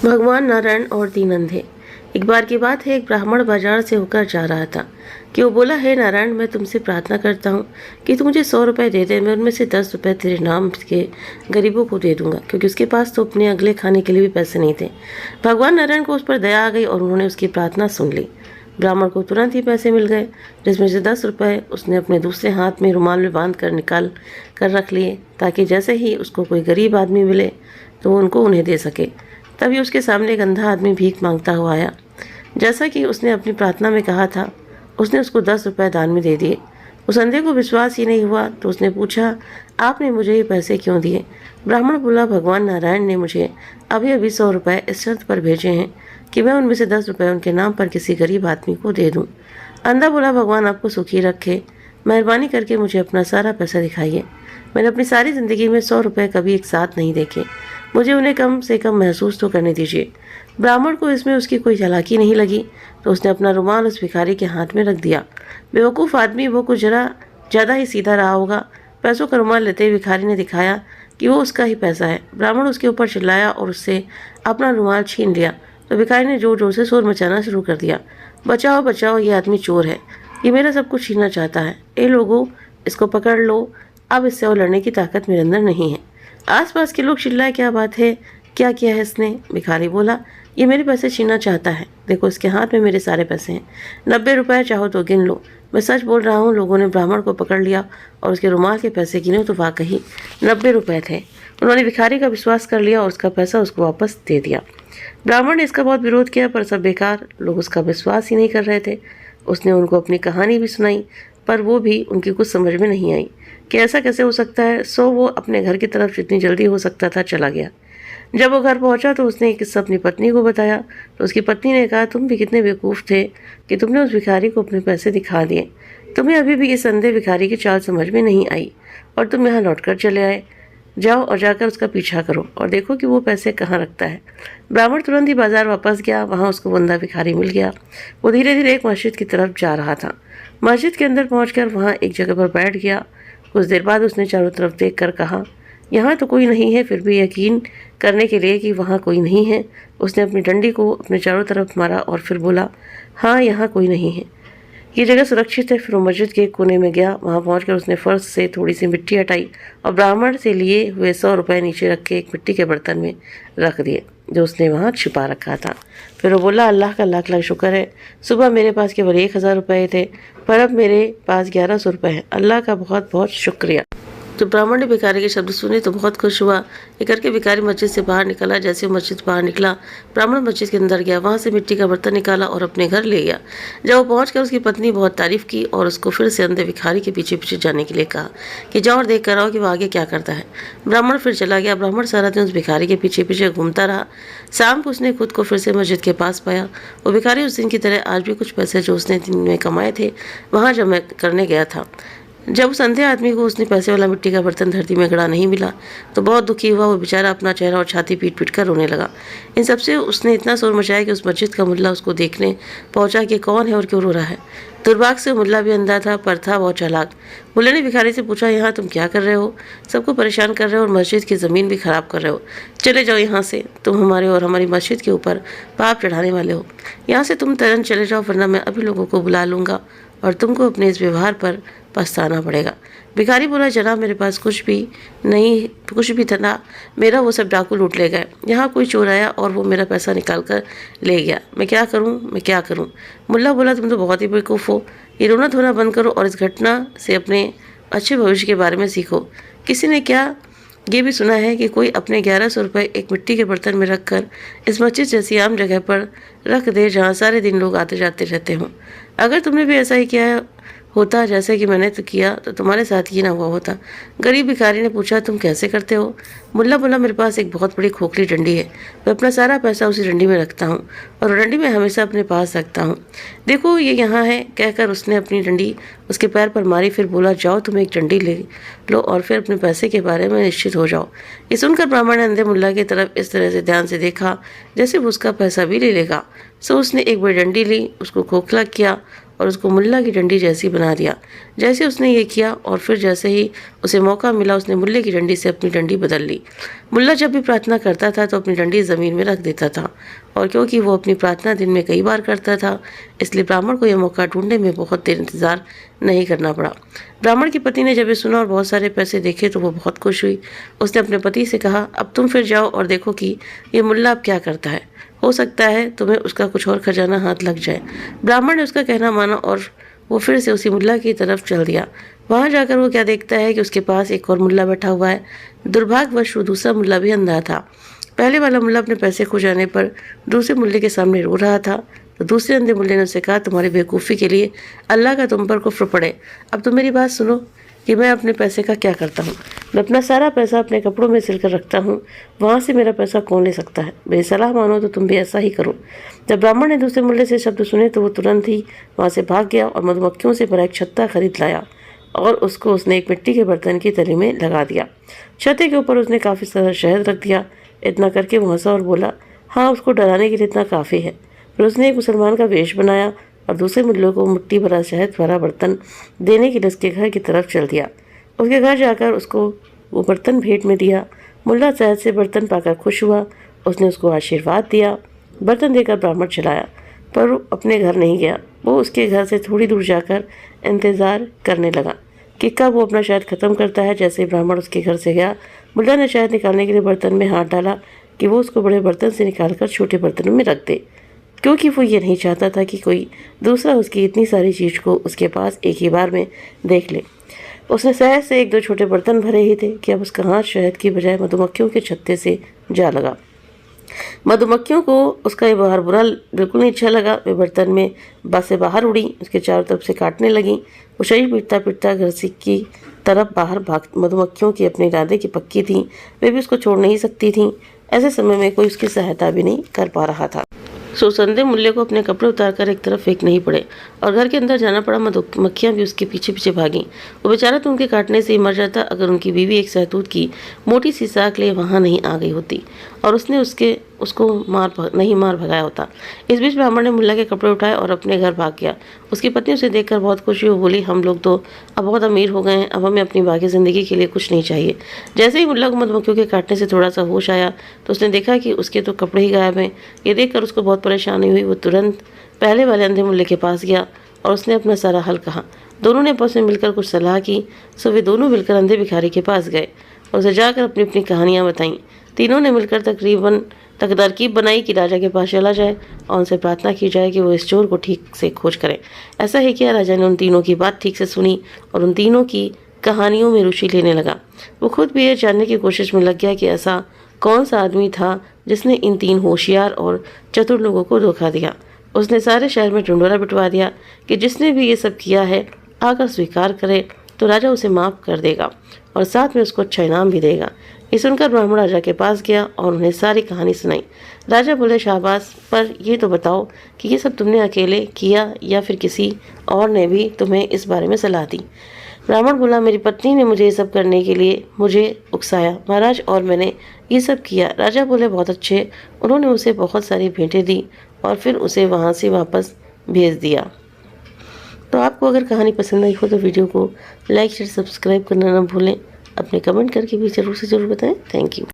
भगवान नारायण और तीन अंधे। एक बार की बात है, एक ब्राह्मण बाजार से होकर जा रहा था कि वो बोला, हे नारायण, मैं तुमसे प्रार्थना करता हूँ कि तू मुझे 100 रुपये दे दे। मैं उनमें से 10 रुपये तेरे नाम के गरीबों को दे दूंगा, क्योंकि उसके पास तो अपने अगले खाने के लिए भी पैसे नहीं थे। भगवान नारायण को उस पर दया आ गई और उन्होंने उसकी प्रार्थना सुन ली। ब्राह्मण को तुरंत ही पैसे मिल गए, जिसमें से 10 रुपये उसने अपने दूसरे हाथ में रुमाल में बांध कर निकाल कर रख लिए, ताकि जैसे ही उसको कोई गरीब आदमी मिले तो वो उन्हें दे सके। तभी उसके सामने एक अंधा आदमी भीख मांगता हुआ आया। जैसा कि उसने अपनी प्रार्थना में कहा था, उसने उसको 10 रुपये दान में दे दिए। उस अंधे को विश्वास ही नहीं हुआ तो उसने पूछा, आपने मुझे ये पैसे क्यों दिए? ब्राह्मण बोला, भगवान नारायण ने मुझे अभी अभी 100 रुपये इस शर्त पर भेजे हैं कि मैं उनमें से 10 रुपये उनके नाम पर किसी गरीब आदमी को दे दूँ। अंधा बोला, भगवान आपको सुखी रखे, मेहरबानी करके मुझे अपना सारा पैसा दिखाइए। मैंने अपनी सारी ज़िंदगी में 100 रुपये कभी एक साथ नहीं देखे, मुझे उन्हें कम से कम महसूस तो करने दीजिए। ब्राह्मण को इसमें उसकी कोई चालाकी नहीं लगी तो उसने अपना रुमाल उस भिखारी के हाथ में रख दिया। बेवकूफ़ आदमी, वो कुछ जरा ज़्यादा ही सीधा रहा होगा। पैसों का रुमाल लेते ही भिखारी ने दिखाया कि वो उसका ही पैसा है। ब्राह्मण उसके ऊपर चिल्लाया और उससे अपना रुमाल छीन लिया तो भिखारी ने जोर जोर से शोर मचाना शुरू कर दिया, बचाओ बचाओ, ये आदमी चोर है, ये मेरा सब कुछ छीनना चाहता है। ए लोगों, इसको पकड़ लो, अब इससे और लड़ने की ताकत मेरे अंदर नहीं है। आसपास के लोग चिल्लाए, क्या बात है, क्या किया है इसने? भिखारी बोला, ये मेरे पैसे छीनना चाहता है, देखो इसके हाथ में मेरे सारे पैसे हैं, 90 रुपये चाहो तो गिन लो, मैं सच बोल रहा हूँ। लोगों ने ब्राह्मण को पकड़ लिया और उसके रुमाल के पैसे गिने तो वाकई 90 रुपये थे। उन्होंने भिखारी का विश्वास कर लिया और उसका पैसा उसको वापस दे दिया। ब्राह्मण ने इसका बहुत विरोध किया, पर सब बेकार, लोग उसका विश्वास ही नहीं कर रहे थे। उसने उनको अपनी कहानी भी सुनाई, पर वो भी उनकी कुछ समझ में नहीं आई कि ऐसा कैसे हो सकता है। सो वो अपने घर की तरफ जितनी जल्दी हो सकता था चला गया। जब वो घर पहुंचा तो उसने ये किस्सा अपनी पत्नी को बताया तो उसकी पत्नी ने कहा, तुम भी कितने बेवकूफ़ थे कि तुमने उस भिखारी को अपने पैसे दिखा दिए। तुम्हें अभी भी इस अंधे भिखारी की चाल समझ में नहीं आई और तुम यहाँ लौट कर चले आए। जाओ और जाकर उसका पीछा करो और देखो कि वो पैसे कहाँ रखता है। ब्राह्मण तुरंत ही बाजार वापस गया। वहाँ उसको बंदा भिखारी मिल गया। वो धीरे धीरे एक मस्जिद की तरफ जा रहा था। मस्जिद के अंदर पहुँचकर वहाँ एक जगह पर बैठ गया। कुछ देर बाद उसने चारों तरफ देखकर कहा, यहाँ तो कोई नहीं है। फिर भी यकीन करने के लिए कि वहाँ कोई नहीं है, उसने अपनी डंडी को अपने चारों तरफ मारा और फिर बोला, हाँ यहाँ कोई नहीं है, ये जगह सुरक्षित है। फिर वो मस्जिद के एक कोने में गया। वहाँ पहुंचकर उसने फर्श से थोड़ी सी मिट्टी हटाई और ब्राह्मण से लिए हुए 100 रुपये नीचे रख के एक मिट्टी के बर्तन में रख दिए जो उसने वहाँ छिपा रखा था। फिर वो बोला, अल्लाह का लाख लाख शुक्र है, सुबह मेरे पास केवल 1000 रुपये थे, पर अब मेरे पास 1100 रुपये हैं। अल्लाह का बहुत बहुत शुक्रिया। तो ब्राह्मण ने भिखारी के शब्द सुने तो बहुत खुश हुआ। ये करके भिखारी मस्जिद से बाहर निकला। जैसे वो मस्जिद बाहर निकला, ब्राह्मण मस्जिद के अंदर गया, वहाँ से मिट्टी का बर्तन निकाला और अपने घर ले गया। जब वो पहुँचकर उसकी पत्नी बहुत तारीफ की और उसको फिर से अंधे भिखारी के पीछे पीछे जाने के लिए कहा कि जाओ और देख कर आओ कि वो आगे क्या करता है। ब्राह्मण फिर चला गया। ब्राह्मण सारा दिन उस भिखारी के पीछे पीछे घूमता रहा। शाम को उसने खुद को फिर से मस्जिद के पास पाया। वो भिखारी उस दिन की तरह आज भी कुछ पैसे जो उसने दिन में कमाए थे वहाँ जमा करने गया था। जब उस अंधे आदमी को उसने पैसे वाला मिट्टी का बर्तन धरती में गड़ा नहीं मिला तो बहुत दुखी हुआ। वो बेचारा अपना चेहरा और छाती पीट पीट कर रोने लगा। इन सबसे उसने इतना शोर मचाया कि उस मस्जिद का मुल्ला उसको देखने पहुंचा कि कौन है और क्यों रो रहा है। दुर्भाग्य से मुल्ला भी अंधा था, पर था बहुत चालाक। मुल्ले ने भिखारी से पूछा, यहाँ तुम क्या कर रहे हो? सबको परेशान कर रहे हो और मस्जिद की ज़मीन भी ख़राब कर रहे हो। चले जाओ यहाँ से, तुम हमारे और हमारी मस्जिद के ऊपर पाप चढ़ाने वाले हो। यहाँ से तुम तुरंत चले जाओ, वरना मैं अभी लोगों को बुला लूँगा और तुमको अपने इस व्यवहार पर पछताना पड़ेगा। भिखारी बोला, जनाब मेरे पास कुछ भी था ना, मेरा वो सब डाकू लूट ले गए। यहाँ कोई चोर आया और वो मेरा पैसा निकाल कर ले गया। मैं क्या करूँ? मुल्ला बोला, तुम तो बहुत ही बेवकूफ़ हो। ये रोना धोना बंद करो और इस घटना से अपने अच्छे भविष्य के बारे में सीखो। किसी ने क्या ये भी सुना है कि कोई अपने 1100 रुपये एक मिट्टी के बर्तन में रख कर इस मस्जिद जैसी आम जगह पर रख दे जहाँ सारे दिन लोग आते जाते रहते हों। अगर तुमने भी ऐसा ही किया होता जैसे कि मैंने तो किया तो तुम्हारे साथ ये ना हुआ होता। गरीब भिखारी ने पूछा, तुम कैसे करते हो? मुल्ला बोला, मेरे पास एक बहुत बड़ी खोखली डंडी है, मैं अपना सारा पैसा उसी डंडी में रखता हूँ और डंडी में हमेशा अपने पास रखता हूँ। देखो ये यहाँ है। कहकर उसने अपनी डंडी उसके पैर पर मारी। फिर बोला, जाओ तुम एक डंडी ले लो और फिर अपने पैसे के बारे में निश्चित हो जाओ। ये सुनकर ब्राह्मण ने अंधे मुल्ला की तरफ इस तरह से ध्यान से देखा जैसे वो उसका पैसा भी ले लेगा। सो उसने एक बड़ी डंडी ली, उसको खोखला किया और उसको मुल्ला की डंडी जैसी बना दिया। जैसे उसने ये किया और फिर जैसे ही उसे मौका मिला उसने मुल्ले की डंडी से अपनी डंडी बदल ली। मुल्ला जब भी प्रार्थना करता था तो अपनी डंडी ज़मीन में रख देता था, और क्योंकि वो अपनी प्रार्थना दिन में कई बार करता था, इसलिए ब्राह्मण को यह मौका ढूंढने में बहुत देर इंतज़ार नहीं करना पड़ा। ब्राह्मण की पत्नी ने जब ये सुना और बहुत सारे पैसे देखे तो वो बहुत खुश हुई। उसने अपने पति से कहा, अब तुम फिर जाओ और देखो कि ये मुल्ला अब क्या करता है, हो सकता है तुम्हें उसका कुछ और खजाना हाथ लग जाए। ब्राह्मण ने उसका कहना माना और वो फिर से उसी मुल्ला की तरफ चल दिया। वहाँ जाकर वो क्या देखता है कि उसके पास एक और मुल्ला बैठा हुआ है। दुर्भाग्यवश वो दूसरा मुल्ला भी अंधा था। पहले वाला मुल्ला अपने पैसे खो जाने पर दूसरे मुल्ले के सामने रो रहा था, तो दूसरे अंधे मुल्ले ने उससे कहा, तुम्हारी बेवकूफ़ी के लिए अल्लाह का तुम पर कुफ्र पड़े। अब तुम मेरी बात सुनो कि मैं अपने पैसे का क्या करता हूँ। मैं अपना सारा पैसा अपने कपड़ों में सिलकर रखता हूँ, वहाँ से मेरा पैसा कौन ले सकता है। मेरी सलाह मानो तो तुम भी ऐसा ही करो। जब ब्राह्मण ने दूसरे मुल्ले से शब्द सुने तो वो तुरंत ही वहाँ से भाग गया और मधुमक्खियों से भरा एक छत्ता खरीद लाया और उसको उसने एक मिट्टी के बर्तन की तली में लगा दिया। छत्ते के ऊपर उसने काफ़ी सारा शहद रख दिया। इतना करके वो हंसा और बोला, हाँ, उसको डराने के लिए इतना काफ़ी है। फिर उसने एक मुसलमान का वेश बनाया और दूसरे मुल्लों को मिट्टी भरा शहद भरा बर्तन देने के लिए उसके घर की तरफ चल दिया। उसके घर जाकर उसको वो बर्तन भेंट में दिया। मुल्ला शहद से बर्तन पाकर खुश हुआ। उसने उसको आशीर्वाद दिया। बर्तन देकर ब्राह्मण चलाया, पर वो अपने घर नहीं गया। वो उसके घर से थोड़ी दूर जाकर इंतज़ार करने लगा कि कब वो अपना शहद ख़त्म करता है। जैसे ही ब्राह्मण उसके घर से गया, मुल्ला ने शहद निकालने के लिए बर्तन में हाथ डाला कि वो उसको बड़े बर्तन से निकालकर छोटे बर्तनों में रख दे, क्योंकि वो ये नहीं चाहता था कि कोई दूसरा उसकी इतनी सारी चीज़ को उसके पास एक ही बार में देख ले। उसने शहद से एक दो छोटे बर्तन भरे ही थे कि अब उसका हाथ शहद की बजाय मधुमक्खियों के छत्ते से जा लगा। मधुमक्खियों को उसका ये व्यवहार बुरा बिल्कुल नहीं अच्छा लगा। वे बर्तन में बस से बाहर उड़ी, उसके चारों तरफ से काटने लगी। वो शरीर पीटता पीटता घर से की तरफ बाहर भाग। मधुमक्खियों की अपने इरादे की पक्की थी, वे भी उसको छोड़ नहीं सकती थीं। ऐसे समय में कोई उसकी सहायता भी नहीं कर पा रहा था। सोसंदे मुल्ले को अपने कपड़े उतारकर एक तरफ फेंकने ही पड़े और घर के अंदर जाना पड़ा। मधुमक्खियाँ भी उसके पीछे पीछे भागीं। वो बेचारा तो उनके काटने से ही मर जाता अगर उनकी बीवी एक सहतूत की मोटी सी साख ले वहाँ नहीं आ गई होती और उसने उसको नहीं मार भगाया होता। इस बीच ब्राह्मण ने मुल्ला के कपड़े उठाए और अपने घर भाग गया। उसकी पत्नी उसे देखकर बहुत खुशी हो बोली, हम लोग तो अब बहुत अमीर हो गए हैं, अब हमें अपनी बाकी ज़िंदगी के लिए कुछ नहीं चाहिए। जैसे ही मुल्ला को मधुमक्खियों के काटने से थोड़ा सा होश आया तो उसने देखा कि उसके तो कपड़े ही गायब हैं। ये देखकर उसको बहुत परेशानी हुई। वो तुरंत पहले वाले अंधे मुल्ले के पास गया और उसने अपना सारा हल कहा। दोनों ने आपस में मिलकर कुछ सलाह की। सो वे दोनों मिलकर अंधे भिखारी के पास गए और उसे जाकर अपनी अपनी कहानियाँ बताईं। तीनों ने मिलकर तरकीब बनाई कि राजा के पास चला जाए और उनसे प्रार्थना की जाए कि वो इस चोर को ठीक से खोज करें। ऐसा ही किया। राजा ने उन तीनों की बात ठीक से सुनी और उन तीनों की कहानियों में रुचि लेने लगा। वो खुद भी ये जानने की कोशिश में लग गया कि ऐसा कौन सा आदमी था जिसने इन तीन होशियार और चतुर लोगों को धोखा दिया। उसने सारे शहर में ढिंढोरा पिटवा दिया कि जिसने भी ये सब किया है आकर स्वीकार करे तो राजा उसे माफ़ कर देगा और साथ में उसको अच्छा इनाम भी देगा। ये सुनकर ब्राह्मण राजा के पास गया और उन्हें सारी कहानी सुनाई। राजा बोले, शाबाश, पर ये तो बताओ कि ये सब तुमने अकेले किया या फिर किसी और ने भी तुम्हें इस बारे में सलाह दी। ब्राह्मण बोला, मेरी पत्नी ने मुझे ये सब करने के लिए मुझे उकसाया महाराज, और मैंने ये सब किया। राजा बोले, बहुत अच्छे। उन्होंने उसे बहुत सारी भेंटें दी और फिर उसे वहाँ से वापस भेज दिया। तो आपको अगर कहानी पसंद आई हो तो वीडियो को लाइक शेयर सब्सक्राइब करना ना भूलें। अपने कमेंट करके भी ज़रूर से ज़रूर बताएं। Thank you.